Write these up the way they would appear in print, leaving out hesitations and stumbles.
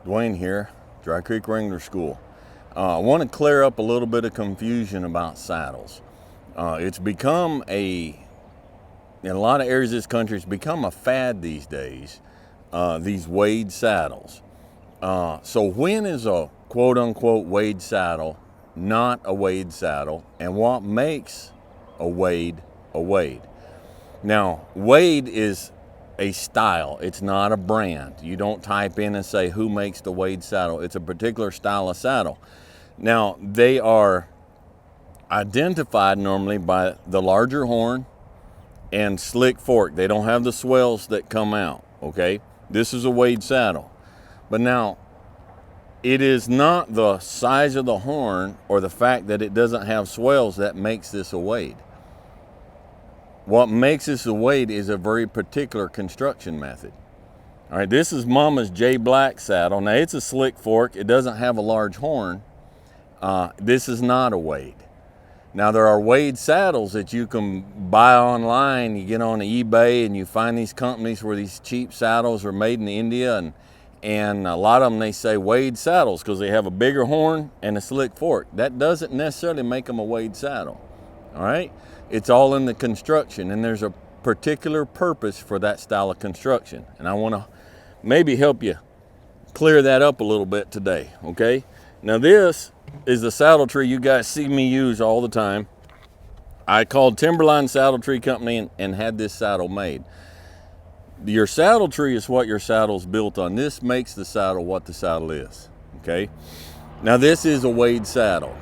Dwayne here, Dry Creek Wrangler School. I want to clear up a little bit of confusion about saddles. It's become in a lot of areas of this country, it's become a fad these days, these Wade saddles. So when is a quote unquote Wade saddle not a Wade saddle, and what makes a Wade a Wade? Now, Wade is a style. It's not a brand. You don't type in and say who makes the Wade saddle. It's a particular style of saddle. Now, they are identified normally by the larger horn and slick fork. They don't have the swells that come out, okay? This is a Wade saddle. But now, it is not the size of the horn or the fact that it doesn't have swells that makes this a Wade. What makes this a Wade is a very particular construction method. All right, this is Mama's J Black saddle. Now, it's a slick fork. It doesn't have a large horn. This is not a Wade. Now, there are Wade saddles that you can buy online. You get on eBay and you find these companies where these cheap saddles are made in India, and a lot of them, they say Wade saddles because they have a bigger horn and a slick fork. That doesn't necessarily make them a Wade saddle. All right? It's all in the construction, and there's a particular purpose for that style of construction. And I want to maybe help you clear that up a little bit today, okay? Now, this is the saddle tree you guys see me use all the time. I called Timberline Saddle Tree Company and had this saddle made. Your saddle tree is what your saddle's built on. This makes the saddle what the saddle is, okay? Now, this is a Wade saddle.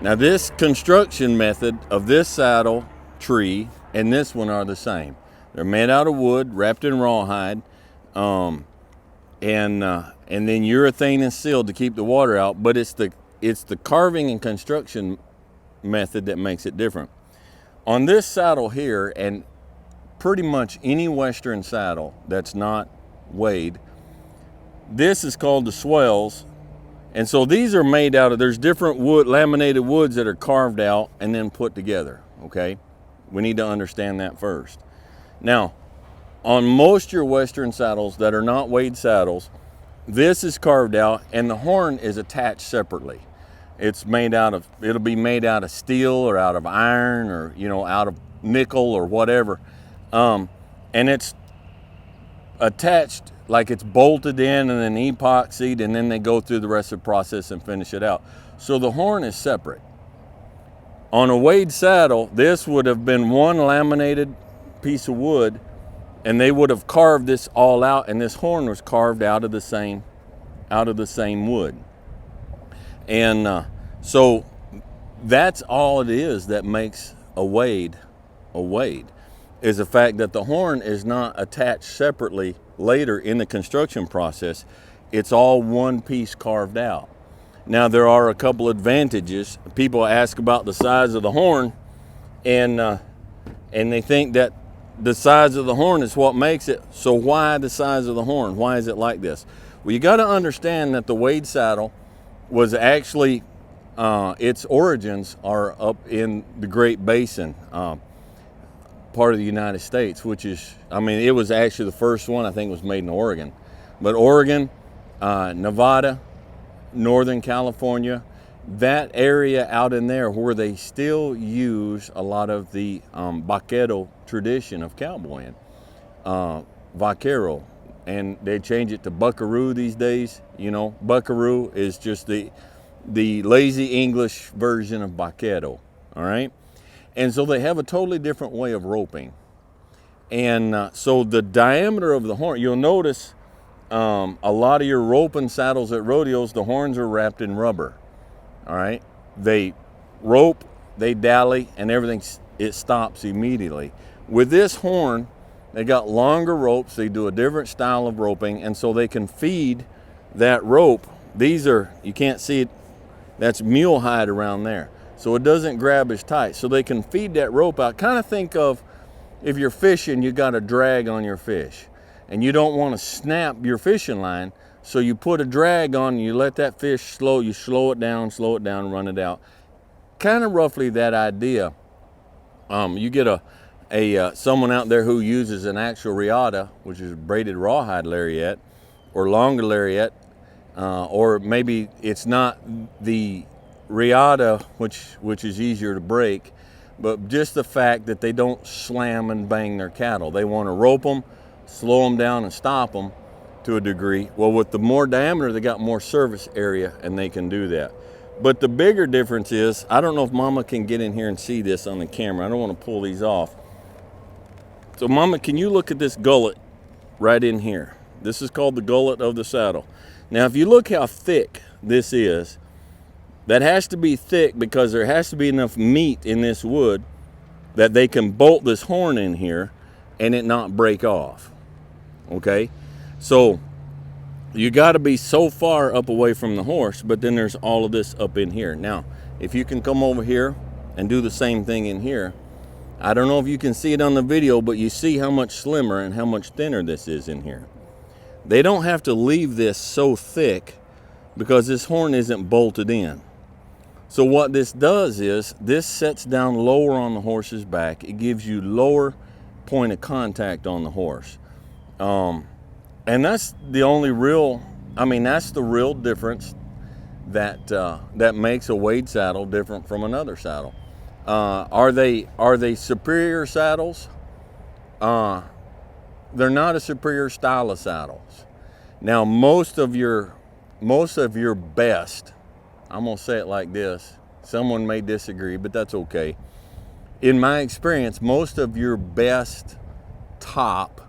Now, this construction method of this saddle tree and this one are the same. They're made out of wood, wrapped in rawhide, and then urethane is sealed to keep the water out. But it's the carving and construction method that makes it different. On this saddle here, and pretty much any Western saddle that's not Wade, this is called the swells. And so these are made out of, there's different wood, laminated woods that are carved out and then put together, okay? We need to understand that first. Now, on most of your Western saddles that are not Wade saddles, this is carved out and the horn is attached separately. It's made out of, it'll be made out of steel or out of iron or, out of nickel or whatever. And it's attached like it's bolted in and then epoxied, and then they go through the rest of the process and finish it out. So the horn is separate. On a Wade saddle, this would have been one laminated piece of wood, and they would have carved this all out, and this horn was carved out of the same wood. And so that's all it is that makes a Wade, is the fact that the horn is not attached separately later in the construction process. It's all one piece carved out. Now, there are a couple advantages. People ask about the size of the horn, and they think that the size of the horn is what makes it. So why the size of the horn? Why is it like this? Well, you got to understand that the Wade saddle was actually, its origins are up in the Great Basin, part of the United States, which is, it was actually the first one, I think, was made in Oregon. But Oregon, Nevada, Northern California, that area out in there where they still use a lot of the vaquero tradition of cowboying, vaquero, and they change it to buckaroo these days. Buckaroo is just the lazy English version of vaquero, all right? And so they have a totally different way of roping. And so the diameter of the horn, you'll notice a lot of your roping saddles at rodeos, the horns are wrapped in rubber, all right? They rope, they dally, and everything, it stops immediately. With this horn, they got longer ropes. They do a different style of roping, and so they can feed that rope. These are, you can't see it, that's mule hide around there. So it doesn't grab as tight. So they can feed that rope out. Kind of think of if you're fishing, you got a drag on your fish and you don't want to snap your fishing line. So you put a drag on and you let that fish you slow it down, run it out. Kind of roughly that idea. You get someone out there who uses an actual riata, which is a braided rawhide lariat, or longer lariat, or maybe it's not the riata, which is easier to break, but just the fact that they don't slam and bang their cattle. They want to rope them, slow them down, and stop them to a degree. Well, with the more diameter, they got more surface area, and they can do that. But the bigger difference is, I don't know if Mama can get in here and see this on the camera. I don't want to pull these off. So Mama, can you look at this gullet right in here? This is called the gullet of the saddle. Now, if you look how thick this is, that has to be thick because there has to be enough meat in this wood that they can bolt this horn in here and it not break off. Okay? So you got to be so far up away from the horse, but then there's all of this up in here. Now, if you can come over here and do the same thing in here, I don't know if you can see it on the video, but you see how much slimmer and how much thinner this is in here. They don't have to leave this so thick because this horn isn't bolted in. So what this does is this sets down lower on the horse's back. It gives you lower point of contact on the horse. And that's the only real, that's the real difference that that makes a Wade saddle different from another saddle. Are they superior saddles? They're not a superior style of saddles. Now, most of your best, I'm gonna say it like this, someone may disagree, but that's okay. In my experience, most of your best top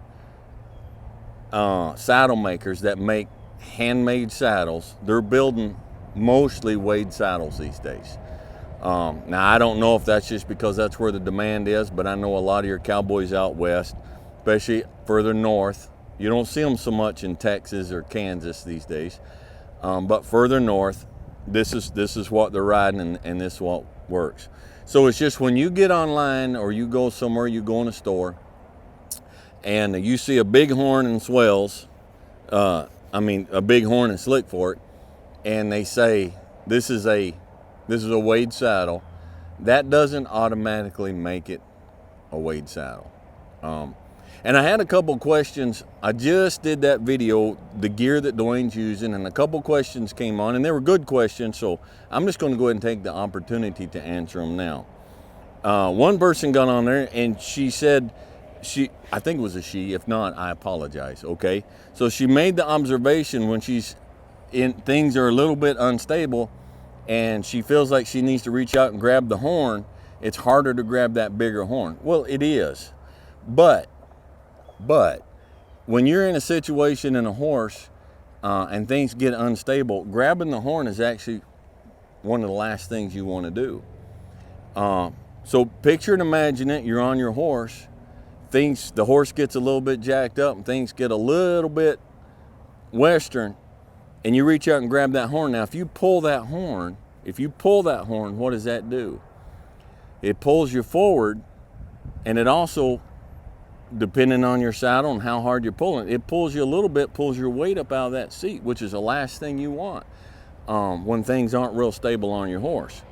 saddle makers that make handmade saddles, they're building mostly Wade saddles these days. Now, I don't know if that's just because that's where the demand is, but I know a lot of your cowboys out west, especially further north, you don't see them so much in Texas or Kansas these days, but further north, this is what they're riding, and this is what works. So it's just when you get online or you go somewhere, you go in a store, and you see a big horn and swells, a big horn and slick fork, and they say this is a Wade saddle, that doesn't automatically make it a Wade saddle. And I had a couple questions. I just did that video, the gear that Dwayne's using, and a couple questions came on, and they were good questions, so I'm just going to go ahead and take the opportunity to answer them now. One person got on there, and she said, I think it was a she, if not, I apologize, okay? So she made the observation when things are a little bit unstable, and she feels like she needs to reach out and grab the horn, it's harder to grab that bigger horn. Well, it is, but when you're in a situation in a horse and things get unstable, grabbing the horn is actually one of the last things you want to do. So picture and imagine it, you're on your horse, the horse gets a little bit jacked up and things get a little bit western, and you reach out and grab that horn. Now, if you pull that horn, what does that do? It pulls you forward, and it also, depending on your saddle and how hard you're pulling, it pulls you a little bit, pulls your weight up out of that seat, which is the last thing you want when things aren't real stable on your horse.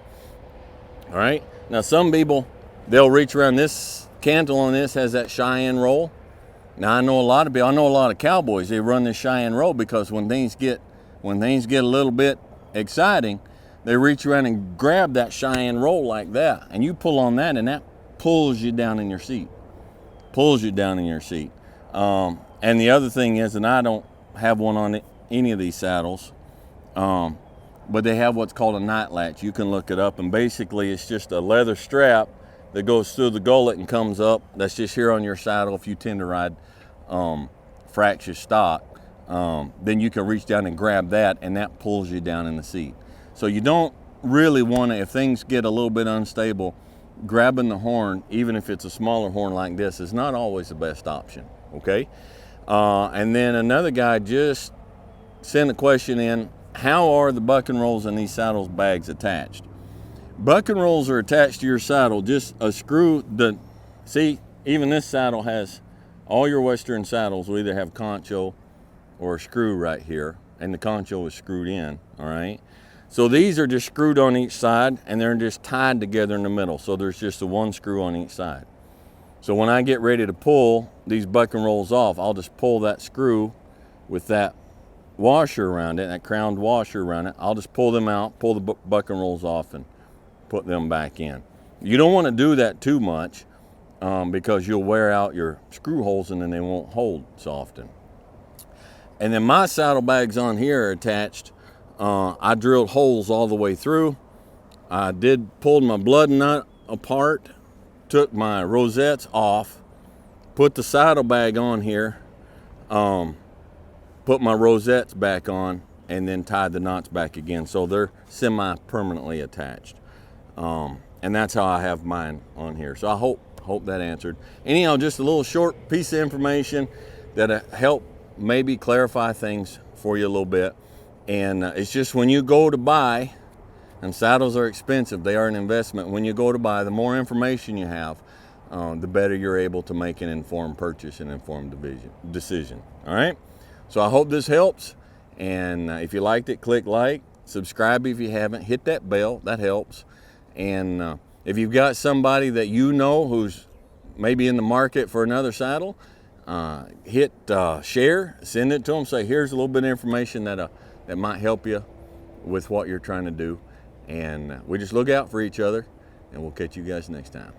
All right. Now, some people, they'll reach around. This cantle on this has that Cheyenne roll. Now, I know a lot of cowboys, they run this Cheyenne roll because when things get a little bit exciting, they reach around and grab that Cheyenne roll like that, and you pull on that, and that pulls you down in your seat. And the other thing is, and I don't have one on any of these saddles, but they have what's called a night latch. You can look it up, and basically it's just a leather strap that goes through the gullet and comes up. That's just here on your saddle. If you tend to ride fracture stock, then you can reach down and grab that, and that pulls you down in the seat. So you don't really want to, if things get a little bit unstable, grabbing the horn, even if it's a smaller horn like this, is not always the best option, okay? And then another guy just sent a question in, how are the bucking rolls in these saddles bags attached? Bucking rolls are attached to your saddle, just a screw. See, even this saddle has, all your Western saddles will either have concho or a screw right here, and the concho is screwed in, all right? So these are just screwed on each side, and they're just tied together in the middle. So there's just the one screw on each side. So when I get ready to pull these bucking rolls off, I'll just pull that screw with that washer around it, that crowned washer around it, I'll just pull them out, pull the bucking rolls off, and put them back in. You don't want to do that too much because you'll wear out your screw holes and then they won't hold so often. And then my saddlebags on here are attached. I drilled holes all the way through. I pulled my blood nut apart, took my rosettes off, put the saddlebag on here, put my rosettes back on, and then tied the knots back again. So they're semi-permanently attached. And that's how I have mine on here. So I hope that answered. Anyhow, just a little short piece of information that help maybe clarify things for you a little bit. And it's just when you go to buy, and saddles are expensive, they are an investment. When you go to buy, the more information you have, the better you're able to make an informed purchase and informed decision. All right? So I hope this helps. And if you liked it, click like, subscribe if you haven't, hit that bell, that helps. And if you've got somebody that you know who's maybe in the market for another saddle, hit share, send it to them, say here's a little bit of information that might help you with what you're trying to do. And we just look out for each other, and we'll catch you guys next time.